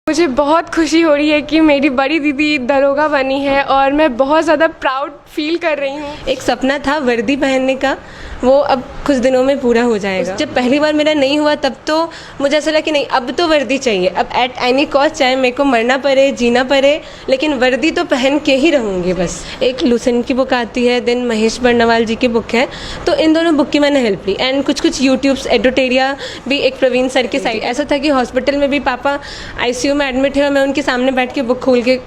मुझे बहुत खुशी हो रही है कि मेरी बड़ी दीदी दरोगा बनी है और मैं बहुत ज़्यादा प्राउड फील कर रही हूँ। एक सपना था वर्दी पहनने का, वो अब कुछ दिनों में पूरा हो जाएगा। जब पहली बार मेरा नहीं हुआ तब तो मुझे ऐसा लगा कि नहीं, अब तो वर्दी चाहिए, अब एट एनी कॉस्ट, चाहे मेरे को मरना पड़े जीना पड़े, लेकिन वर्दी तो पहन के ही रहूँगी बस। एक लुसेंट की बुक आती है, देन महेश बर्नवाल जी की बुक है, तो इन दोनों बुक की मैंने हेल्प ली। एंड कुछ यूट्यूब्स एडोटेरिया भी एक प्रवीण सर के साइड। ऐसा था कि हॉस्पिटल में भी पापा आईसीयू में एडमिट है और मैं उनके सामने बैठ के बुक खोल के,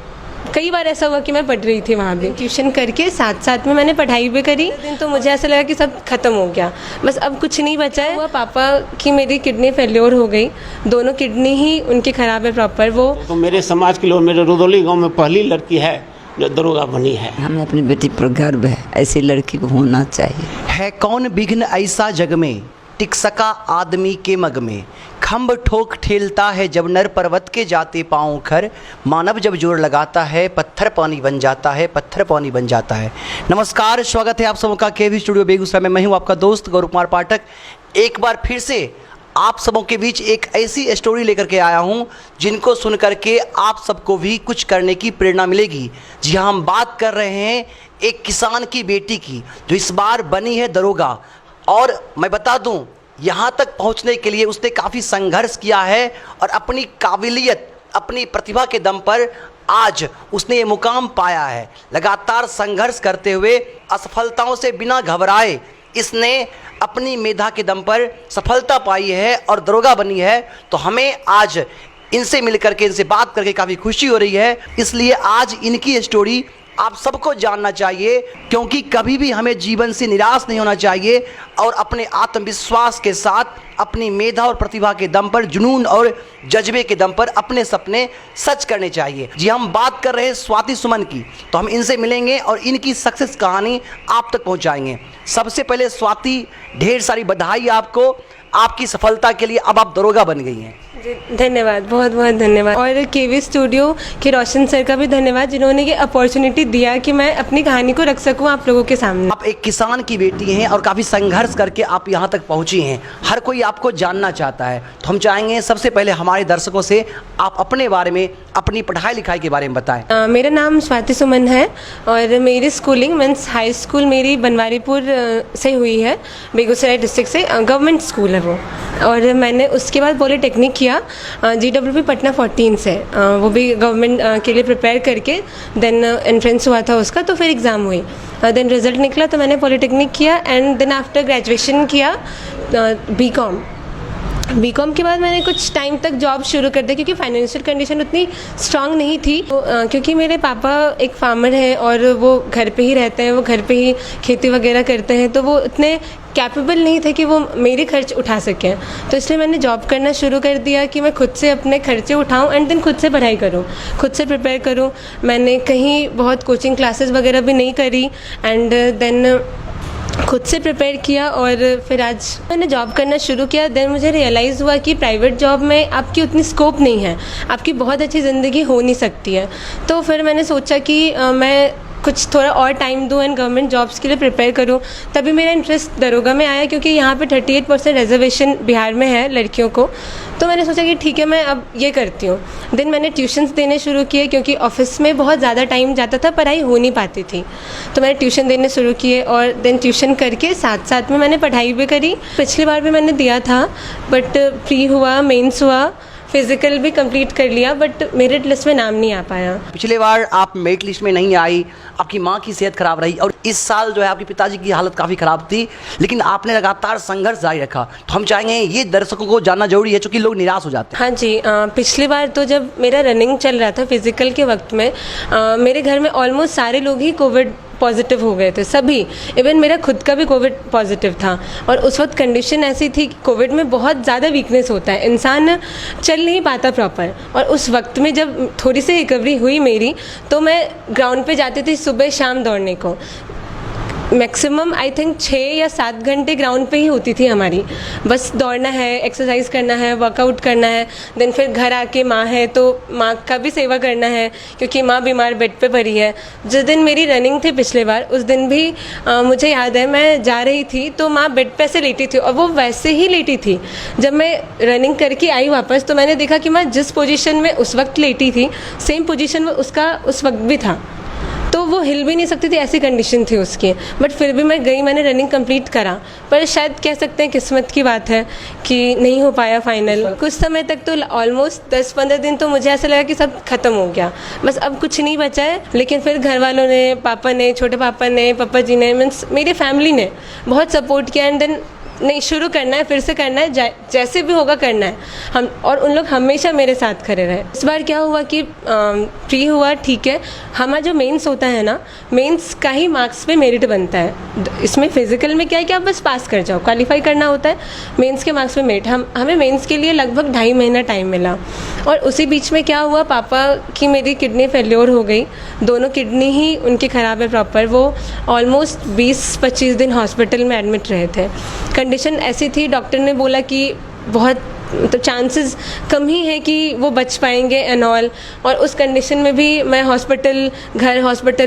कई बार ऐसा हुआ कि मैं पढ़ रही थी वहाँ भी। ट्यूशन करके साथ साथ में मैंने पढ़ाई भी करी। दिन तो मुझे ऐसा लगा कि सब खत्म हो गया, बस अब कुछ नहीं बचा है। हुआ पापा की मेरी किडनी फेल्योर हो गई, दोनों किडनी ही उनकी ख़राब है प्रॉपर। वो तो मेरे समाज के लोग, मेरे रुदौली गांव में पहली लड़की है जो दरोगा बनी है। हमें अपनी बेटी पर गर्व है, ऐसी लड़की को होना चाहिए। है कौन विघ्न ऐसा जग में, टिक सका आदमी के मग में। खम्ब ठोक ठेलता है जब नर पर्वत के जाते पाँव खर। मानव जब जोर लगाता है पत्थर पानी बन जाता है, पत्थर पानी बन जाता है। नमस्कार, स्वागत है आप सबों का केवी स्टूडियो बेगूसराय में। मैं हूँ आपका दोस्त गौरव कुमार पाठक। एक बार फिर से आप सबों के बीच एक ऐसी स्टोरी लेकर के आया हूँ जिनको सुन करके आप सबको भी कुछ करने की प्रेरणा मिलेगी। जी हाँ, हम बात कर रहे हैं एक किसान की बेटी की जो इस बार बनी है दरोगा। और मैं बता दूं, यहाँ तक पहुँचने के लिए उसने काफ़ी संघर्ष किया है और अपनी काबिलियत, अपनी प्रतिभा के दम पर आज उसने ये मुकाम पाया है। लगातार संघर्ष करते हुए, असफलताओं से बिना घबराए इसने अपनी मेधा के दम पर सफलता पाई है और दरोगा बनी है। तो हमें आज इनसे मिल करके, इनसे बात करके काफ़ी खुशी हो रही है। इसलिए आज इनकी स्टोरी आप सबको जानना चाहिए, क्योंकि कभी भी हमें जीवन से निराश नहीं होना चाहिए और अपने आत्मविश्वास के साथ, अपनी मेधा और प्रतिभा के दम पर, जुनून और जज्बे के दम पर अपने सपने सच करने चाहिए। जी, हम बात कर रहे हैं स्वाति सुमन की, तो हम इनसे मिलेंगे और इनकी सक्सेस कहानी आप तक पहुंचाएंगे। सबसे पहले स्वाति, ढेर सारी बधाई आपको आपकी सफलता के लिए। अब आप दरोगा बन गई हैं। धन्यवाद, बहुत बहुत धन्यवाद। और केवी स्टूडियो के रोशन सर का भी धन्यवाद, जिन्होंने ये अपॉर्चुनिटी दिया कि मैं अपनी कहानी को रख सकूं आप लोगों के सामने। आप एक किसान की बेटी हैं और काफ़ी संघर्ष करके आप यहाँ तक पहुँची हैं। हर कोई आपको जानना चाहता है, तो हम चाहेंगे सबसे पहले हमारे दर्शकों से आप अपने बारे में, अपनी पढ़ाई लिखाई के बारे में बताएं। मेरा नाम स्वाति सुमन है और मेरी स्कूलिंग मीन्स हाई स्कूल मेरी बनवारीपुर से हुई है, बेगूसराय डिस्ट्रिक्ट से। गवर्नमेंट स्कूल है वो। और मैंने उसके बाद पॉलिटेक्निक किया GWP पटना 14 से, वो भी गवर्नमेंट के लिए प्रिपेयर करके। देन एंट्रेंस हुआ था उसका, तो फिर एग्ज़ाम हुई, देन रिज़ल्ट निकला, तो मैंने पॉलिटेक्निक किया। एंड देन आफ्टर ग्रेजुएशन किया बीकॉम के बाद मैंने कुछ टाइम तक जॉब शुरू कर दी, क्योंकि फाइनेंशियल कंडीशन उतनी स्ट्रांग नहीं थी। क्योंकि मेरे पापा एक फार्मर हैं और वो घर पे ही रहते हैं, वो घर पे ही खेती वगैरह करते हैं, तो वो उतने कैपेबल नहीं थे कि वो मेरे खर्च उठा सकें। तो इसलिए मैंने जॉब करना शुरू कर दिया कि मैं खुद से अपने खर्चे उठाऊं एंड देन खुद से पढ़ाई करूं, खुद से प्रिपेयर करूं। मैंने कहीं बहुत कोचिंग क्लासेस वगैरह भी नहीं करी एंड देन खुद से प्रिपेयर किया और फिर आज मैंने जॉब करना शुरू किया। देन मुझे रियलाइज़ हुआ कि प्राइवेट जॉब में आपकी उतनी स्कोप नहीं है, आपकी बहुत अच्छी ज़िंदगी हो नहीं सकती है। तो फिर मैंने सोचा कि मैं कुछ थोड़ा और टाइम दूँ एंड गवर्नमेंट जॉब्स के लिए प्रिपेयर करूँ। तभी मेरा इंटरेस्ट दरोगा में आया, क्योंकि यहाँ पे 38% रिजर्वेशन बिहार में है लड़कियों को। तो मैंने सोचा कि ठीक है, मैं अब ये करती हूँ। देन मैंने ट्यूशन्स देने शुरू किए, क्योंकि ऑफिस में बहुत ज़्यादा टाइम जाता था, पढ़ाई हो नहीं पाती थी। तो मैंने ट्यूशन देने शुरू किए और देन ट्यूशन करके साथ साथ में मैंने पढ़ाई भी करी। पिछली बार भी मैंने दिया था, बट प्री हुआ, मेंस हुआ, फिजिकल भी कंप्लीट कर लिया, बट मेरिट लिस्ट में नाम नहीं आ पाया। पिछले बार आप मेरिट लिस्ट में नहीं आई, आपकी माँ की सेहत खराब रही और इस साल जो है आपके पिताजी की हालत काफ़ी ख़राब थी, लेकिन आपने लगातार संघर्ष जारी रखा। तो हम चाहेंगे ये दर्शकों को जानना जरूरी है, क्योंकि लोग निराश हो जाते हैं। हाँ जी, पिछली बार तो जब मेरा रनिंग चल रहा था फिजिकल के वक्त में, मेरे घर में ऑलमोस्ट सारे लोग ही कोविड पॉजिटिव हो गए थे, सभी। इवन मेरा खुद का भी कोविड पॉजिटिव था और उस वक्त कंडीशन ऐसी थी कि कोविड में बहुत ज़्यादा वीकनेस होता है, इंसान चल नहीं पाता प्रॉपर। और उस वक्त में जब थोड़ी सी रिकवरी हुई मेरी, तो मैं ग्राउंड पे जाती थी सुबह शाम दौड़ने को। मैक्सिमम आई थिंक 6 या 7 घंटे ग्राउंड पे ही होती थी हमारी। बस दौड़ना है, एक्सरसाइज करना है, वर्कआउट करना है, देन फिर घर आके माँ है तो माँ का भी सेवा करना है क्योंकि माँ बीमार बेड पे पड़ी है। जिस दिन मेरी रनिंग थी पिछले बार, उस दिन भी मुझे याद है मैं जा रही थी तो माँ बेड पे से लेटी थी और वो वैसे ही लेटी थी। जब मैं रनिंग करके आई वापस तो मैंने देखा कि मैं जिस पोजीशन में उस वक्त लेटी थी सेम पोजीशन में उसका उस वक्त भी था, तो वो हिल भी नहीं सकती थी, ऐसी कंडीशन थी उसकी। बट फिर भी मैं गई, मैंने रनिंग कंप्लीट करा। पर शायद कह सकते हैं किस्मत की बात है कि नहीं हो पाया फाइनल। कुछ समय तक तो ऑलमोस्ट 10-15 दिन तो मुझे ऐसा लगा कि सब खत्म हो गया, बस अब कुछ नहीं बचा है। लेकिन फिर घर वालों ने, पापा ने, छोटे पापा ने, पापा जी ने, मीन्स मेरी फैमिली ने बहुत सपोर्ट किया। एंड देन नहीं, शुरू करना है, फिर से करना है, जैसे भी होगा करना है हम। और उन लोग हमेशा मेरे साथ खड़े रहे। इस बार क्या हुआ कि प्री हुआ, ठीक है, हमारा जो मेंस होता है ना, मेंस का ही मार्क्स पे मेरिट बनता है। इसमें फिजिकल में क्या है कि आप बस पास कर जाओ, क्वालिफाई करना होता है, मेंस के मार्क्स पे मेरिट। हमें मेंस के लिए लगभग 2.5 महीना टाइम मिला। और उसी बीच में क्या हुआ, पापा की मेरी किडनी फेल्योर हो गई, दोनों किडनी ही उनकी ख़राब है प्रॉपर। वो ऑलमोस्ट 20-25 दिन हॉस्पिटल में एडमिट रहे थे। कंडीशन ऐसी थी, डॉक्टर ने बोला कि बहुत तो चांसेस कम ही है कि वो बच पाएंगे एंड ऑल। और उस कंडीशन में भी मैं हॉस्पिटल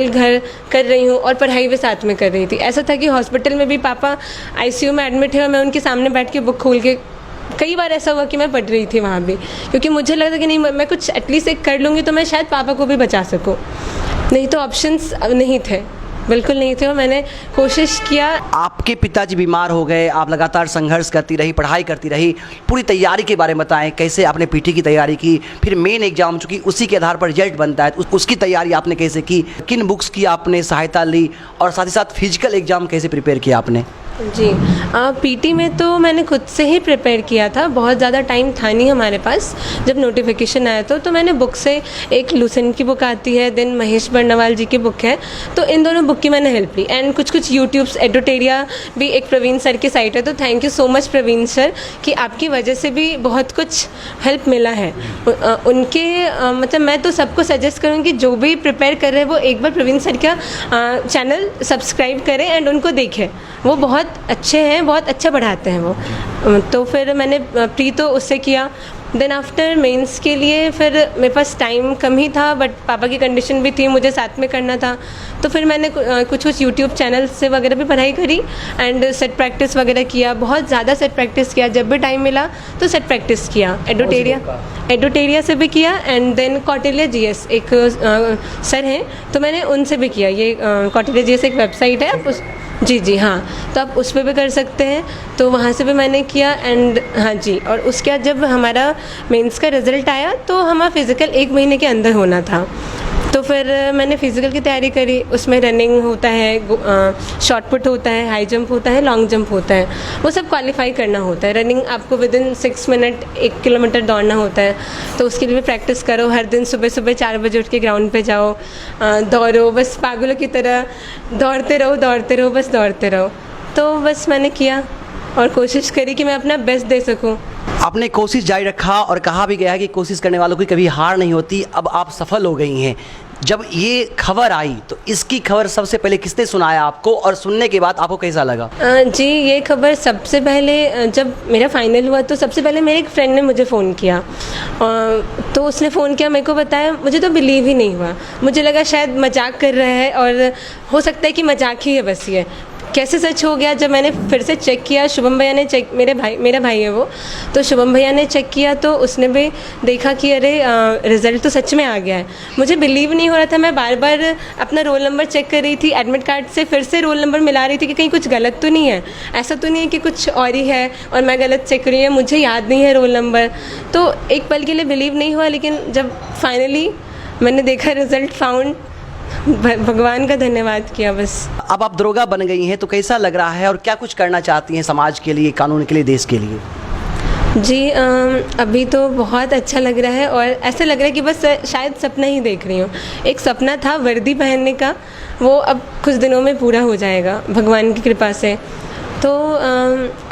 घर कर रही हूँ और पढ़ाई भी साथ में कर रही थी। ऐसा था कि हॉस्पिटल में भी पापा आईसीयू में एडमिट है और मैं उनके सामने बैठ के बुक खोल के, कई बार ऐसा हुआ कि मैं पढ़ रही थी वहाँ भी, क्योंकि मुझे लगा था कि नहीं, मैं कुछ एटलीस्ट एक कर लूँगी तो मैं शायद पापा को भी बचा सकूँ। नहीं तो ऑप्शंस नहीं थे, बिल्कुल नहीं थे। और मैंने कोशिश किया। आपके पिताजी बीमार हो गए, आप लगातार संघर्ष करती रही, पढ़ाई करती रही, पूरी तैयारी के बारे में बताएं, कैसे आपने पीटी की तैयारी की, फिर मेन एग्जाम चूँकि उसी के आधार पर रिजल्ट बनता है, उसकी तैयारी आपने कैसे की, किन बुक्स की आपने सहायता ली, और साथ ही साथ फिजिकल एग्जाम कैसे प्रिपेयर किया आपने? जी, पीटी में तो मैंने खुद से ही प्रिपेयर किया था, बहुत ज़्यादा टाइम था नहीं हमारे पास। जब नोटिफिकेशन आया तो मैंने बुक से, एक लुसेंट की बुक आती है, देन महेश बर्नवाल जी की बुक है, तो इन दोनों बुक की मैंने हेल्प ली। एंड कुछ यूट्यूब्स, एडोटेरिया भी एक प्रवीण सर की साइट है, तो thank you so much Praveen sir कि आपकी वजह से भी बहुत कुछ हेल्प मिला है। उनके मतलब मैं तो सबको सजेस्ट करूँगी जो भी प्रिपेयर कर रहे हैं वो एक बार प्रवीण सर का चैनल सब्सक्राइब करें एंड उनको देखें, वो बहुत अच्छे हैं, बहुत अच्छा पढ़ाते हैं वो। तो फिर मैंने प्री तो उससे किया। देन आफ्टर मेंस के लिए फिर मेरे पास टाइम कम ही था, बट पापा की कंडीशन भी थी, मुझे साथ में करना था, तो फिर मैंने कुछ यूट्यूब चैनल से वगैरह भी पढ़ाई करी एंड सेट प्रैक्टिस वगैरह किया, बहुत ज़्यादा सेट प्रैक्टिस किया। जब भी टाइम मिला तो सेट प्रैक्टिस किया, एडोटेरिया से भी किया। एंड देन कौटिल्य जीएस एक सर हैं, तो मैंने उनसे भी किया। ये कौटिल्य जीएस एक वेबसाइट है, आप उस जी हाँ, तो आप उस पर भी कर सकते हैं, तो वहाँ से भी मैंने किया। एंड हाँ जी, और उसके बाद जब हमारा मेंस का रिज़ल्ट आया तो हमारा फिज़िकल 1 महीने के अंदर होना था, तो फिर मैंने फ़िज़िकल की तैयारी करी। उसमें रनिंग होता है, शॉर्ट पुट होता है, हाई जंप होता है, लॉन्ग जंप होता है, वो सब क्वालिफाई करना होता है। रनिंग आपको विदिन 6 मिनट 1 किलोमीटर दौड़ना होता है, तो उसके लिए भी प्रैक्टिस करो। हर दिन सुबह 4 बजे उठ के ग्राउंड पे जाओ, दौड़ो, बस पागलों की तरह दौड़ते रहो, बस दौड़ते रहो। तो बस मैंने किया और कोशिश करी कि मैं अपना बेस्ट दे सकूँ। आपने कोशिश जारी रखा और कहा भी गया है कि कोशिश करने वालों की कभी हार नहीं होती। अब आप सफल हो गई हैं। जब ये खबर आई तो इसकी खबर सबसे पहले किसने सुनाया आपको, और सुनने के बाद आपको कैसा लगा? जी, ये खबर सबसे पहले जब मेरा फाइनल हुआ तो सबसे पहले मेरे एक फ्रेंड ने मुझे फ़ोन किया, तो उसने फ़ोन किया, मेरे को बताया, मुझे तो बिलीव ही नहीं हुआ। मुझे लगा शायद मजाक कर रहा है और हो सकता है कि मजाक ही है बस ये। कैसे सच हो गया, जब मैंने फिर से चेक किया, शुभम भैया ने चेक, मेरा भाई है वो, तो शुभम भैया ने चेक किया तो उसने भी देखा कि अरे रिज़ल्ट तो सच में आ गया है। मुझे बिलीव नहीं हो रहा था, मैं बार बार अपना रोल नंबर चेक कर रही थी, एडमिट कार्ड से फिर से रोल नंबर मिला रही थी कि कहीं कुछ गलत तो नहीं है, ऐसा तो नहीं है कि कुछ और ही है और मैं गलत चेक कर रही हूँ, मुझे याद नहीं है रोल नंबर। तो एक पल के लिए बिलीव नहीं हुआ, लेकिन जब फाइनली मैंने देखा रिज़ल्ट फाउंड, भगवान का धन्यवाद किया बस। अब आप दरोगा बन गई हैं तो कैसा लग रहा है और क्या कुछ करना चाहती हैं समाज के लिए, कानून के लिए, देश के लिए? जी, अभी तो बहुत अच्छा लग रहा है और ऐसा लग रहा है कि बस शायद सपना ही देख रही हूँ। एक सपना था वर्दी पहनने का, वो अब कुछ दिनों में पूरा हो जाएगा भगवान की कृपा से। तो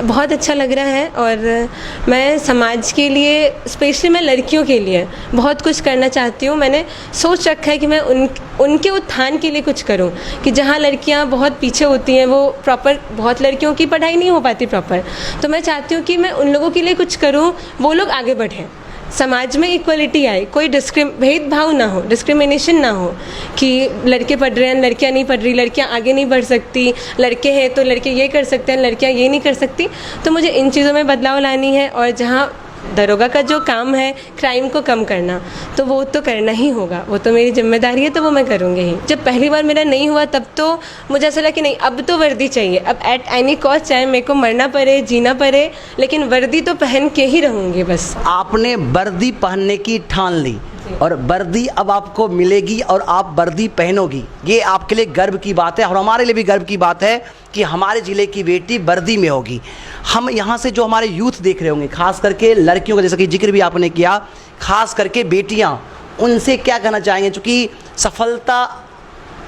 बहुत अच्छा लग रहा है और मैं समाज के लिए, स्पेशली मैं लड़कियों के लिए बहुत कुछ करना चाहती हूँ। मैंने सोच रखा है कि मैं उनके उत्थान के लिए कुछ करूँ, कि जहाँ लड़कियाँ बहुत पीछे होती हैं, वो प्रॉपर, बहुत लड़कियों की पढ़ाई नहीं हो पाती प्रॉपर, तो मैं चाहती हूँ कि मैं उन लोगों के लिए कुछ करूँ, वो लोग आगे बढ़ें, समाज में इक्वलिटी आए, कोई भेदभाव ना हो, डिस्क्रिमिनेशन ना हो कि लड़के पढ़ रहे हैं, लड़कियां नहीं पढ़ रही, लड़कियां आगे नहीं बढ़ सकती, लड़के हैं तो लड़के ये कर सकते हैं, लड़कियां ये नहीं कर सकती। तो मुझे इन चीज़ों में बदलाव लानी है और जहाँ दरोगा का जो काम है क्राइम को कम करना, तो वो तो करना ही होगा, वो तो मेरी जिम्मेदारी है, तो वो मैं करूँगी ही। जब पहली बार मेरा नहीं हुआ तब तो मुझे ऐसा लगा कि नहीं, अब तो वर्दी चाहिए, अब एट एनी कॉस्ट, चाहे मेरे को मरना पड़े, जीना पड़े, लेकिन वर्दी तो पहन के ही रहूँगी बस। आपने वर्दी पहनने की ठान ली और वर्दी अब आपको मिलेगी और आप वर्दी पहनोगी, ये आपके लिए गर्व की बात है और हमारे लिए भी गर्व की बात है कि हमारे ज़िले की बेटी वर्दी में होगी। हम यहाँ से जो हमारे यूथ देख रहे होंगे, खास करके लड़कियों का, जैसा कि जिक्र भी आपने किया, खास करके बेटियाँ, उनसे क्या कहना चाहेंगे? क्योंकि सफलता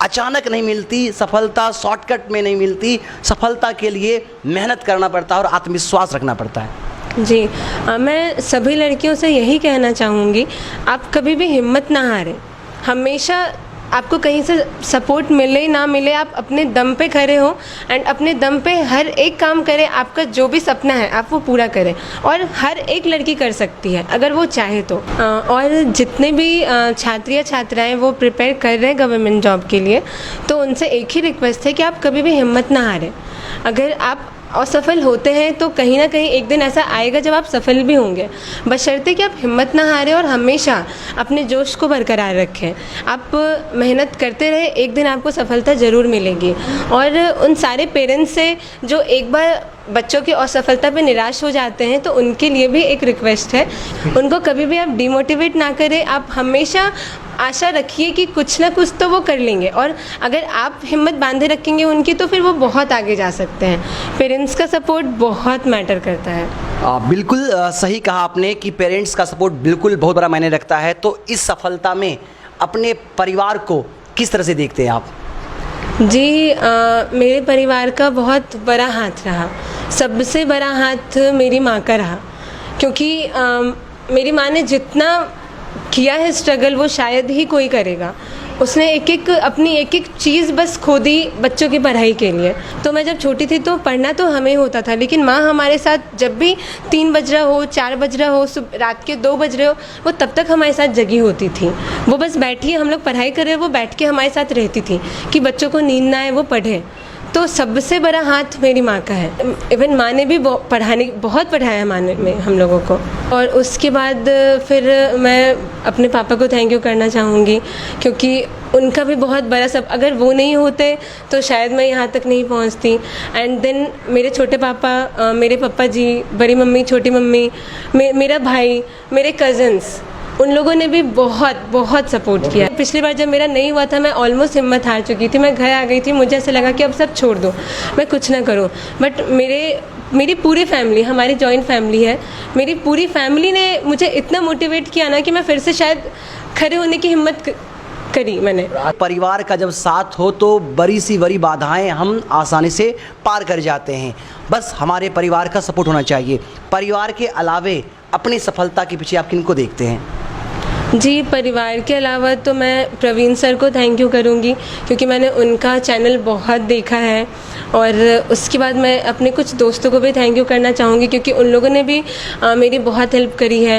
अचानक नहीं मिलती, सफलता शॉर्टकट में नहीं मिलती, सफलता के लिए मेहनत करना पड़ता है और आत्मविश्वास रखना पड़ता है। जी, मैं सभी लड़कियों से यही कहना चाहूँगी, आप कभी भी हिम्मत ना हारें। हमेशा आपको कहीं से सपोर्ट मिले ना मिले, आप अपने दम पे खड़े हो एंड अपने दम पे हर एक काम करें। आपका जो भी सपना है आप वो पूरा करें, और हर एक लड़की कर सकती है अगर वो चाहे तो। और जितने भी छात्र या छात्राएँ वो प्रिपेयर कर रहे हैं गवर्नमेंट जॉब के लिए, तो उनसे एक ही रिक्वेस्ट है कि आप कभी भी हिम्मत ना हारें। अगर आप असफल होते हैं तो कहीं ना कहीं एक दिन ऐसा आएगा जब आप सफल भी होंगे, बशर्ते कि आप हिम्मत ना हारें और हमेशा अपने जोश को बरकरार रखें। आप मेहनत करते रहे, एक दिन आपको सफलता ज़रूर मिलेगी। और उन सारे पेरेंट्स से जो एक बार बच्चों की असफलता पे निराश हो जाते हैं, तो उनके लिए भी एक रिक्वेस्ट है, उनको कभी भी आप डिमोटिवेट ना करें। आप हमेशा आशा रखिए कि कुछ ना कुछ तो वो कर लेंगे, और अगर आप हिम्मत बांधे रखेंगे उनकी, तो फिर वो बहुत आगे जा सकते हैं। पेरेंट्स का सपोर्ट बहुत मैटर करता है। बिल्कुल सही कहा आपने कि पेरेंट्स का सपोर्ट बिल्कुल बहुत बड़ा मायने रखता है। तो इस सफलता में अपने परिवार को किस तरह से देखते हैं आप? जी, मेरे परिवार का बहुत बड़ा हाथ रहा, सबसे बड़ा हाथ मेरी माँ का रहा, क्योंकि मेरी माँ ने जितना किया है स्ट्रगल वो शायद ही कोई करेगा। उसने अपनी एक एक चीज़ बस खो दी बच्चों की पढ़ाई के लिए। तो मैं जब छोटी थी तो पढ़ना तो हमें होता था, लेकिन माँ हमारे साथ जब भी 3 बज रहा हो, 4 बज रहा हो, रात के 2 बज रहे हो, वो तब तक हमारे साथ जगी होती थी। वो बस बैठी है, हम लोग पढ़ाई कर रहे हैं, वो बैठ के हमारे साथ रहती थी कि बच्चों को नींद ना आए, वो पढ़े। तो सबसे बड़ा हाथ मेरी माँ का है। इवन माँ ने भी बहुत पढ़ाया माँ ने हम लोगों को। और उसके बाद फिर मैं अपने पापा को थैंक यू करना चाहूँगी, क्योंकि उनका भी बहुत बड़ा अगर वो नहीं होते तो शायद मैं यहाँ तक नहीं पहुँचती। एंड देन मेरे छोटे पापा, मेरे पापा जी, बड़ी मम्मी, छोटी मम्मी, मेरा भाई, मेरे कज़न्स, उन लोगों ने भी बहुत सपोर्ट किया। पिछली बार जब मेरा नहीं हुआ था, मैं ऑलमोस्ट हिम्मत हार चुकी थी, मैं घर आ गई थी, मुझे ऐसा लगा कि अब सब छोड़ दो, मैं कुछ ना करूं। बट मेरी पूरी फैमिली, हमारी जॉइंट फैमिली है, मेरी पूरी फैमिली ने मुझे इतना मोटिवेट किया ना कि मैं फिर से शायद खड़े होने की हिम्मत करी मैंने। परिवार का जब साथ हो तो बड़ी सी बड़ी बाधाएं हम आसानी से पार कर जाते हैं। बस हमारे परिवार का सपोर्ट होना चाहिए। परिवार के अलावे अपनी सफलता के पीछे आप किनको देखते हैं? जी, परिवार के अलावा तो मैं प्रवीण सर को थैंक यू करूँगी, क्योंकि मैंने उनका चैनल बहुत देखा है। और उसके बाद मैं अपने कुछ दोस्तों को भी थैंक यू करना चाहूँगी, क्योंकि उन लोगों ने भी मेरी बहुत हेल्प करी है।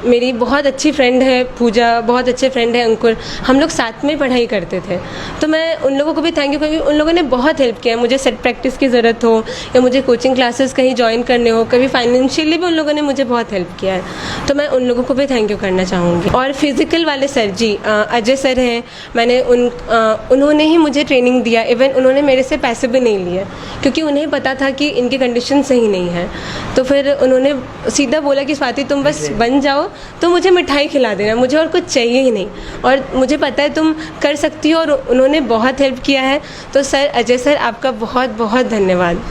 मेरी बहुत अच्छी फ्रेंड है पूजा, बहुत अच्छे फ्रेंड है अंकुर, हम लोग साथ में पढ़ाई करते थे। तो मैं उन लोगों को भी थैंक यू करूँगी, उन लोगों ने बहुत हेल्प किया है। मुझे सेट प्रैक्टिस की ज़रूरत हो या मुझे कोचिंग क्लासेस कहीं ज्वाइन करने हो, कभी फाइनेंशियली भी उन लोगों ने मुझे बहुत हेल्प किया है। तो मैं उन लोगों को भी थैंक यू करना चाहूँगी। और फिज़िकल वाले सर जी, अजय सर हैं, मैंने उन्होंने ही मुझे ट्रेनिंग दिया। इवन उन्होंने मेरे से पैसे भी नहीं लिए, क्योंकि उन्हें पता था कि इनकी कंडीशन सही नहीं है। तो फिर उन्होंने सीधा बोला कि स्वाति तुम बस बन जाओ, तो मुझे मिठाई खिला देना, मुझे और कुछ चाहिए ही नहीं, और मुझे पता है तुम कर सकती हो। और उन्होंने बहुत हेल्प किया है। तो सर, अजय सर, आपका बहुत बहुत धन्यवाद।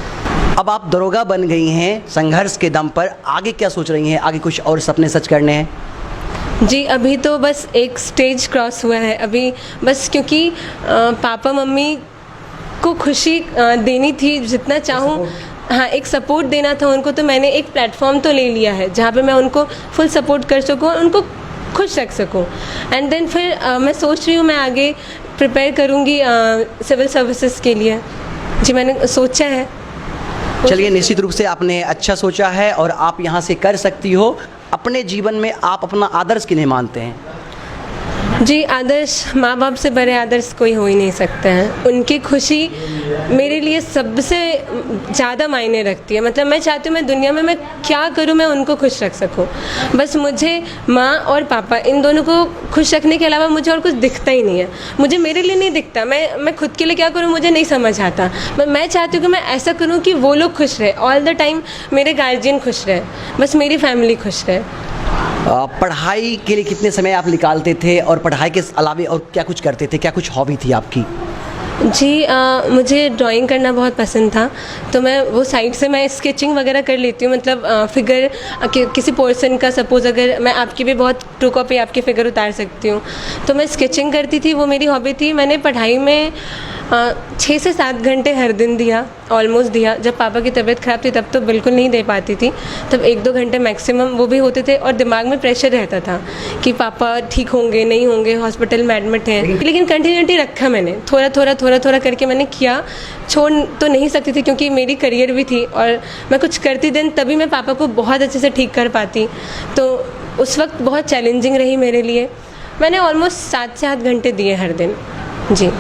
अब आप दरोगा बन गई हैं संघर्ष के दम पर, आगे क्या सोच रही हैं? आगे कुछ और सपने सच करने हैं? जी, अभी तो बस एक स्टेज क्रॉस हुआ है अभी, बस क्योंकि पापा मम्मी को खुशी देनी थी जितना चाहूँ, हाँ एक सपोर्ट देना था उनको, तो मैंने एक प्लेटफॉर्म तो ले लिया है जहाँ पे मैं उनको फुल सपोर्ट कर सकूँ, उनको खुश रख सकूँ। एंड देन फिर मैं सोच रही हूँ मैं आगे प्रिपेयर करूँगी सिविल सर्विसेज के लिए। जी मैंने सोचा है। चलिए, निश्चित रूप से आपने अच्छा सोचा है और आप यहाँ से कर सकती हो। अपने जीवन में आप अपना आदर्श किन्हें मानते हैं? जी आदर्श, माँ बाप से बड़े आदर्श कोई हो ही नहीं सकते हैं। उनकी खुशी मेरे लिए सबसे ज़्यादा मायने रखती है। मतलब मैं चाहती हूँ मैं दुनिया में मैं क्या करूँ, मैं उनको खुश रख सकूँ। बस मुझे माँ और पापा इन दोनों को खुश रखने के अलावा मुझे और कुछ दिखता ही नहीं है। मुझे मेरे लिए नहीं दिखता, मैं खुद के लिए क्या करूँ मुझे नहीं समझ आता। मैं चाहती हूँ कि मैं ऐसा करूँ कि वो लोग खुश रहे, ऑल द टाइम मेरे गार्जियन खुश रहे, बस मेरी फैमिली खुश रहे। पढ़ाई के लिए कितने समय आप निकालते थे और पढ़ाई के अलावा और क्या कुछ करते थे, क्या कुछ हॉबी थी आपकी? जी मुझे ड्राइंग करना बहुत पसंद था, तो मैं वो साइड से मैं स्केचिंग वगैरह कर लेती हूँ। मतलब फिगर किसी पर्सन का, सपोज़ अगर मैं आपकी भी बहुत ट्रू कॉपी आपकी फ़िगर उतार सकती हूँ, तो मैं स्केचिंग करती थी, वो मेरी हॉबी थी। मैंने पढ़ाई में 6 से 7 घंटे हर दिन दिया, ऑलमोस्ट दिया। जब पापा की तबीयत ख़राब थी तब तो बिल्कुल नहीं दे पाती थी, तब 1-2 घंटे मैक्सिमम वो भी होते थे। और दिमाग में प्रेशर रहता था कि पापा ठीक होंगे नहीं होंगे, हॉस्पिटल में एडमिट हैं। लेकिन कंटिन्यूटी रखा मैंने, थोड़ा करके मैंने किया। छोड़ तो नहीं सकती थी क्योंकि मेरी करियर भी थी और मैं कुछ करती दिन तभी मैं पापा को बहुत अच्छे से ठीक कर पाती। तो उस वक्त बहुत चैलेंजिंग रही मेरे लिए। मैंने ऑलमोस्ट 7 से 8 घंटे दिए हर दिन। जी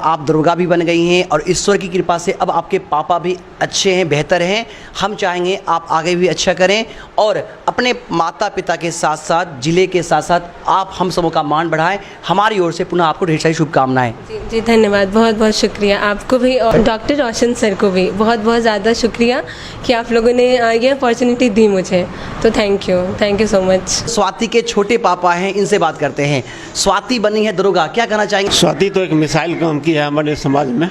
आप दरोगा भी बन गई हैं और ईश्वर की कृपा से अब आपके पापा भी अच्छे हैं, बेहतर हैं। हम चाहेंगे आप आगे भी अच्छा करें और अपने माता पिता के साथ साथ ज़िले के साथ साथ आप हम सबों का मान बढ़ाएं। हमारी ओर से पुनः आपको ढेर सारी शुभकामनाएं। जी धन्यवाद, बहुत बहुत शुक्रिया आपको भी और डॉक्टर रोशन सर को भी बहुत बहुत ज़्यादा शुक्रिया कि आप लोगों ने ये अपॉर्चुनिटी दी मुझे। तो thank you so much. Swati के छोटे पापा हैं, इनसे बात करते हैं। स्वाति बनी है दरोगा, क्या कहना चाहेंगे? स्वाति तो एक मिसाइल काम की है हमारे समाज में।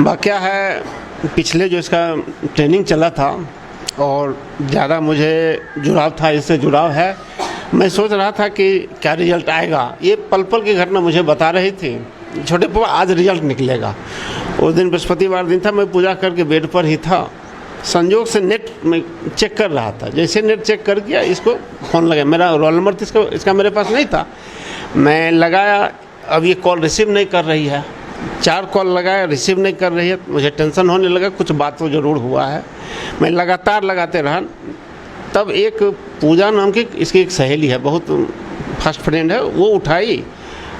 वाक़या है, पिछले जो इसका ट्रेनिंग चला था और ज़्यादा मुझे जुड़ाव था, इससे जुड़ाव है। मैं सोच रहा था कि क्या रिजल्ट आएगा। ये पल पल की घटना मुझे बता रही थी, छोटे पापा आज रिजल्ट निकलेगा। उस दिन बृहस्पतिवार दिन था, मैं पूजा करके बेड पर ही था, संजोग से नेट में चेक कर रहा था। जैसे नेट चेक कर किया, इसको फ़ोन लगा। मेरा रोल नंबर तो इसका मेरे पास नहीं था। मैं लगाया, अब ये कॉल रिसीव नहीं कर रही है। 4 कॉल लगाया, रिसीव नहीं कर रही है। मुझे टेंशन होने लगा, कुछ बात तो ज़रूर हुआ है। मैं लगातार लगाते रहा। तब एक पूजा नाम की इसकी एक सहेली है, बहुत फर्स्ट फ्रेंड है, वो उठाई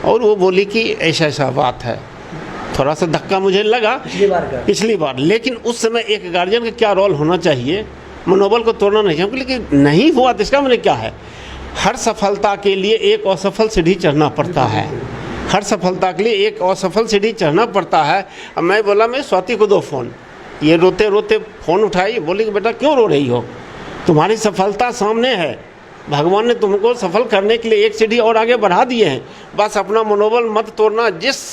और वो बोली कि ऐसा ऐसा बात है। थोड़ा सा धक्का मुझे लगा पिछली बार, लेकिन उस समय एक गार्जियन का क्या रोल होना चाहिए, मनोबल को तोड़ना नहीं चाहिए। लेकिन नहीं हुआ तो इसका मैंने क्या है, हर सफलता के लिए एक असफल सीढ़ी चढ़ना पड़ता है। हर सफलता के लिए एक असफल सीढ़ी चढ़ना पड़ता है। अब मैं बोला, मैं स्वाति को दो फ़ोन। ये रोते रोते फ़ोन उठाई, बोली कि बेटा क्यों रो रही हो, तुम्हारी सफलता सामने है। भगवान ने तुमको सफल करने के लिए एक सीढ़ी और आगे बढ़ा दिए हैं। बस अपना मनोबल मत तोड़ना। जिस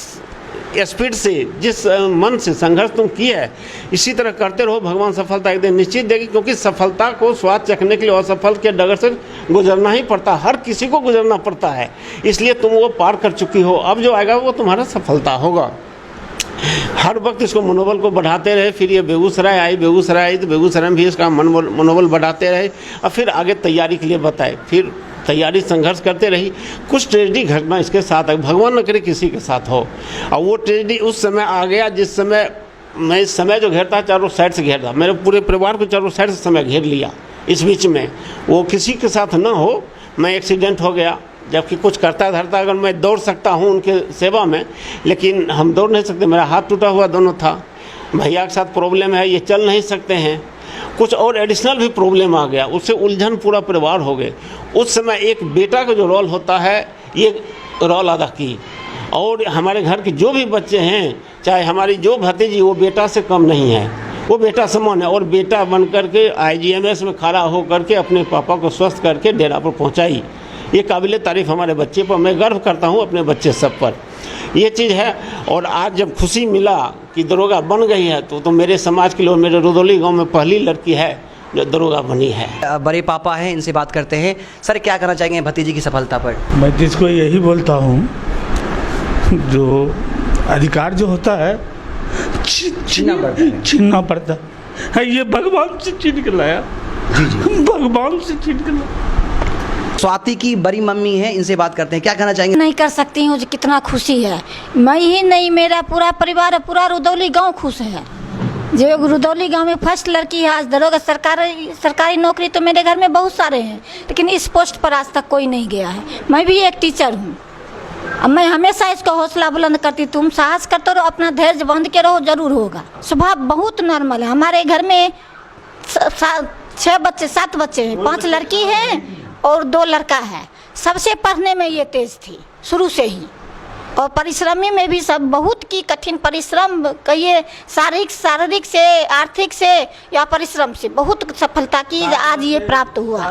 स्पीड से, जिस मन से संघर्ष तुम किए है, इसी तरह करते रहो। भगवान सफलता एक दिन निश्चित देगी, क्योंकि सफलता को स्वाद चखने के लिए असफल के डगर से गुजरना ही पड़ता, हर किसी को गुजरना पड़ता है। इसलिए तुम वो पार कर चुकी हो, अब जो आएगा वो तुम्हारा सफलता होगा। हर वक्त इसको मनोबल को बढ़ाते रहे। फिर ये बेगूसराय आई तो बेगूसराय में भी इसका मनोबल बढ़ाते रहे और फिर आगे तैयारी के लिए बताए। फिर तैयारी संघर्ष करते रही। कुछ ट्रेजेडी घटना इसके साथ है, भगवान न करे किसी के साथ हो। और वो ट्रेजेडी उस समय आ गया जिस समय मैं इस समय जो घेरता चारों साइड से घेरता, मेरे पूरे परिवार को चारों साइड से समय घेर लिया। इस बीच में वो किसी के साथ ना हो, मैं एक्सीडेंट हो गया। जबकि कुछ करता धरता अगर मैं दौड़ सकता हूँ उनके सेवा में, लेकिन हम दौड़ नहीं सकते। मेरा हाथ टूटा हुआ दोनों था, भैया के साथ प्रॉब्लम है, ये चल नहीं सकते हैं। कुछ और एडिशनल भी प्रॉब्लम आ गया, उससे उलझन पूरा परिवार हो गए। उस समय एक बेटा का जो रोल होता है, ये रोल अदा की। और हमारे घर के जो भी बच्चे हैं, चाहे हमारी जो भतीजी, वो बेटा से कम नहीं है, वो बेटा समान है। और बेटा बन करके IGMS में खड़ा होकर के अपने पापा को स्वस्थ करके डेरा पर पहुँचाई। ये काबिल तारीफ़ हमारे बच्चे पर, मैं गर्व करता हूँ अपने बच्चे सब पर। ये चीज़ है। और आज जब खुशी मिला कि दरोगा बन गई है, तो मेरे समाज के लोग, मेरे रुदौली गांव में पहली लड़की है जो दरोगा बनी है। बड़े पापा हैं, इनसे बात करते हैं। सर, क्या कहना चाहेंगे भतीजी की सफलता पर? मैं जिसको यही बोलता हूँ, जो अधिकार जो होता है छीनना पड़ता है। ये भगवान से छीन कर लाया। जी जी। भगवान से छीन कर लाया। स्वाति की बड़ी मम्मी है, इनसे बात करते हैं, क्या कहना चाहेंगे? नहीं कर सकती हूँ, कितना खुशी है। मैं ही नहीं, मेरा पूरा परिवार, पूरा रुदौली गांव खुश है। जो रुदौली गांव में फर्स्ट लड़की है आज दरोगा। सरकारी नौकरी तो मेरे घर में बहुत सारे हैं, लेकिन इस पोस्ट पर आज तक कोई नहीं गया है। मैं भी एक टीचर हूँ। अब मैं हमेशा इसको हौसला बुलंद करती, तुम साहस करते रहो, अपना धैर्य बांध के रहो, जरूर होगा। स्वभाव बहुत नॉर्मल है। हमारे घर में 7 बच्चे हैं, 5 लड़की हैं और 2 लड़का है। सबसे पढ़ने में ये तेज थी शुरू से ही, और परिश्रमी में भी सब बहुत की कठिन परिश्रम कहिए, शारीरिक से, आर्थिक से या परिश्रम से बहुत सफलता की आज ये प्राप्त हुआ।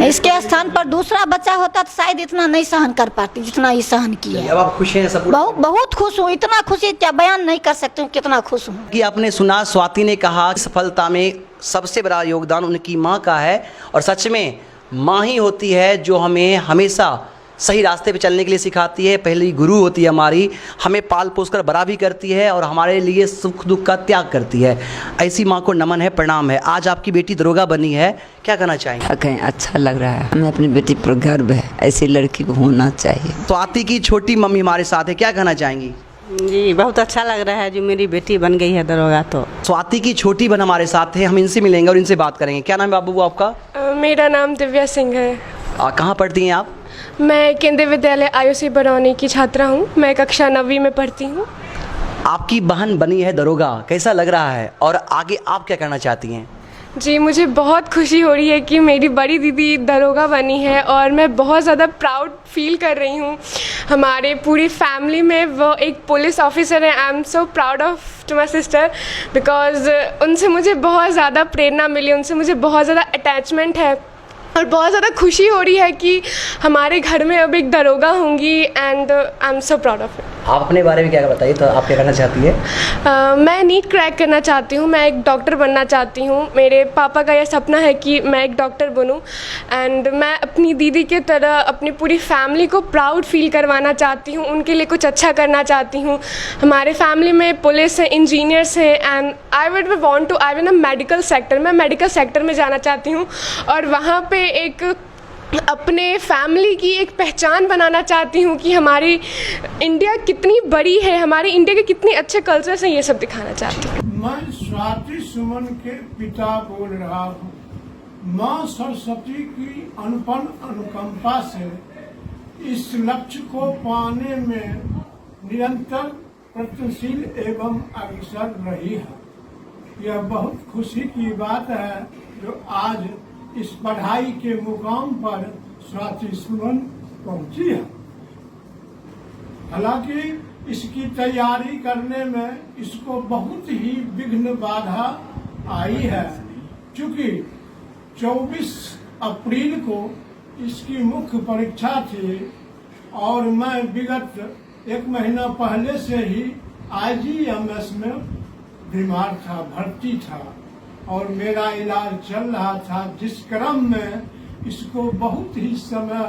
इसके स्थान पर दूसरा बच्चा होता तो शायद इतना नहीं सहन कर पाती जितना ये सहन किया। अब आप खुश हैं? सब बहुत खुश हूँ, इतना खुशी क्या बयान नहीं कर सकती हूँ कितना खुश हूँ। कि आपने सुना, स्वाति ने कहा सफलता में सबसे बड़ा योगदान उनकी माँ का है, और सच में माँ ही होती है जो हमें हमेशा सही रास्ते पे चलने के लिए सिखाती है। पहली गुरु होती है हमारी, हमें पाल पोस कर बड़ा भी करती है और हमारे लिए सुख दुख का त्याग करती है। ऐसी माँ को नमन है, प्रणाम है। आज आपकी बेटी दरोगा बनी है, क्या कहना चाहेंगे? कहीं अच्छा लग रहा है, हमें अपनी बेटी पर गर्व है। ऐसी लड़की को होना चाहिए। स्वाति की छोटी मम्मी हमारे साथ है, क्या कहना चाहेंगी? जी बहुत अच्छा लग रहा है जो मेरी बेटी बन गई है दरोगा। तो स्वाति की छोटी बहन हमारे साथ है, हम इनसे मिलेंगे और इनसे बात करेंगे। क्या नाम है बाबू आपका? मेरा नाम दिव्या सिंह है। कहाँ पढ़ती हैं आप? मैं केंद्रीय विद्यालय आयुषी बरौनी की छात्रा हूँ। मैं कक्षा 9वीं में पढ़ती हूँ। आपकी बहन बनी है दरोगा, कैसा लग रहा है और आगे आप क्या करना चाहती हैं? जी मुझे बहुत खुशी हो रही है कि मेरी बड़ी दीदी दरोगा बनी है, और मैं बहुत ज़्यादा प्राउड फील कर रही हूँ। हमारे पूरी फैमिली में वो एक पुलिस ऑफिसर है। I am so proud of to my sister, because उनसे मुझे बहुत ज़्यादा प्रेरणा मिली, उनसे मुझे बहुत ज़्यादा अटैचमेंट है, और बहुत ज़्यादा खुशी हो रही है कि हमारे घर में अब एक दरोगा होंगी, and I am so proud of it. आप अपने बारे में क्या बताइए, तो आप क्या करना चाहती है? मैं नीट क्रैक करना चाहती हूँ, मैं एक डॉक्टर बनना चाहती हूँ। मेरे पापा का यह सपना है कि मैं एक डॉक्टर बनूँ, एंड मैं अपनी दीदी के तरह अपनी पूरी फैमिली को प्राउड फील करवाना चाहती हूँ, उनके लिए कुछ अच्छा करना चाहती हूँ। हमारे फैमिली में पुलिस है, इंजीनियर्स हैं, and I would want to I in a medical sector. मैं मेडिकल सेक्टर में जाना चाहती हूँ और वहाँ पे एक अपने फैमिली की एक पहचान बनाना चाहती हूँ कि हमारी इंडिया कितनी बड़ी है, हमारे इंडिया के कितने अच्छे कल्चर्स हैं, ये सब दिखाना चाहती हूँ। मैं स्वाति सुमन के पिता बोल रहा हूँ। माँ सरस्वती की अनुपम अनुकंपा से इस लक्ष्य को पाने में निरंतर प्रयत्नशील एवं अग्रसर रही है। यह बहुत खुशी की बात है जो आज इस पढ़ाई के मुकाम पर स्वाति सुमन पहुंची है। हालांकि इसकी तैयारी करने में इसको बहुत ही विघ्न बाधा आई है, क्योंकि 24 अप्रैल को इसकी मुख्य परीक्षा थी और मैं विगत 1 महीना पहले से ही IGMS में बीमार था, भर्ती था और मेरा इलाज चल रहा था, जिस क्रम में इसको बहुत ही समय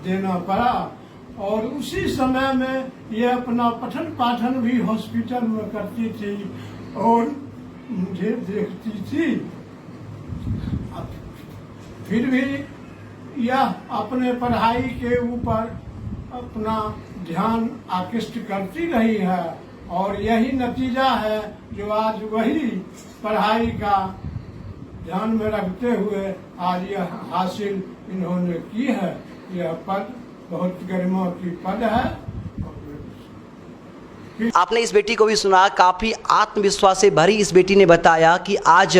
देना पड़ा। और उसी समय में ये अपना पठन पाठन भी हॉस्पिटल में करती थी और मुझे देखती थी। फिर भी यह अपने पढ़ाई के ऊपर अपना ध्यान आकृष्ट करती रही है, और यही नतीजा है जो आज वही पढ़ाई का ध्यान में रखते हुए आज यह हासिल इन्होंने की है। यह पद बहुत गरिमा की पद है। आपने इस बेटी को भी सुना, काफ़ी आत्मविश्वास से भरी इस बेटी ने बताया कि आज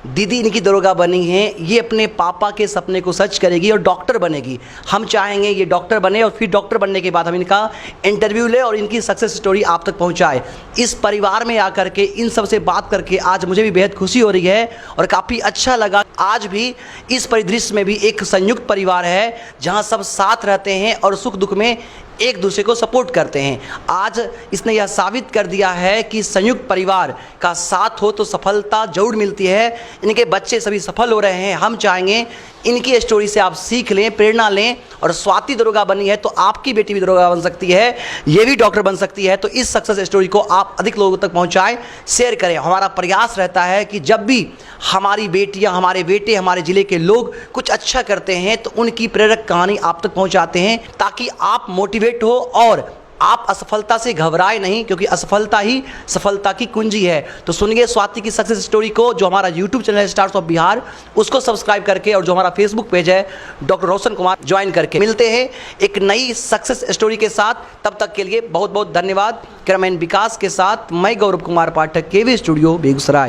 दीदी इनकी दरोगा बनी है, ये अपने पापा के सपने को सच करेगी और डॉक्टर बनेगी। हम चाहेंगे ये डॉक्टर बने और फिर डॉक्टर बनने के बाद हम इनका इंटरव्यू ले और इनकी सक्सेस स्टोरी आप तक पहुंचाए। इस परिवार में आकर के इन सब से बात करके आज मुझे भी बेहद खुशी हो रही है और काफ़ी अच्छा लगा। आज भी इस परिदृश्य में भी एक संयुक्त परिवार है जहाँ सब साथ रहते हैं और सुख दुख में एक दूसरे को सपोर्ट करते हैं। आज इसने यह यह साबित कर दिया है कि संयुक्त परिवार का साथ हो तो सफलता जरूर मिलती है। इनके बच्चे सभी सफल हो रहे हैं। हम चाहेंगे इनकी स्टोरी से आप सीख लें, प्रेरणा लें, और स्वाति दरोगा बनी है तो आपकी बेटी भी दरोगा बन सकती है, ये भी डॉक्टर बन सकती है। तो इस सक्सेस स्टोरी को आप अधिक लोगों तक पहुंचाएं, शेयर करें। हमारा प्रयास रहता है कि जब भी हमारी बेटियां, हमारे बेटे, हमारे ज़िले के लोग कुछ अच्छा करते हैं तो उनकी प्रेरक कहानी आप तक पहुंचाते हैं, ताकि आप मोटिवेट हो और आप असफलता से घबराए नहीं, क्योंकि असफलता ही सफलता की कुंजी है। तो सुनिए स्वाति की सक्सेस स्टोरी को, जो हमारा यूट्यूब चैनल है स्टार्स ऑफ बिहार, उसको सब्सक्राइब करके, और जो हमारा फेसबुक पेज है डॉक्टर रोशन कुमार, ज्वाइन करके। मिलते हैं एक नई सक्सेस स्टोरी के साथ, तब तक के लिए बहुत बहुत धन्यवाद। कैमरामैन विकास के साथ मैं गौरव कुमार पाठक, केवी स्टूडियो, बेगूसराय।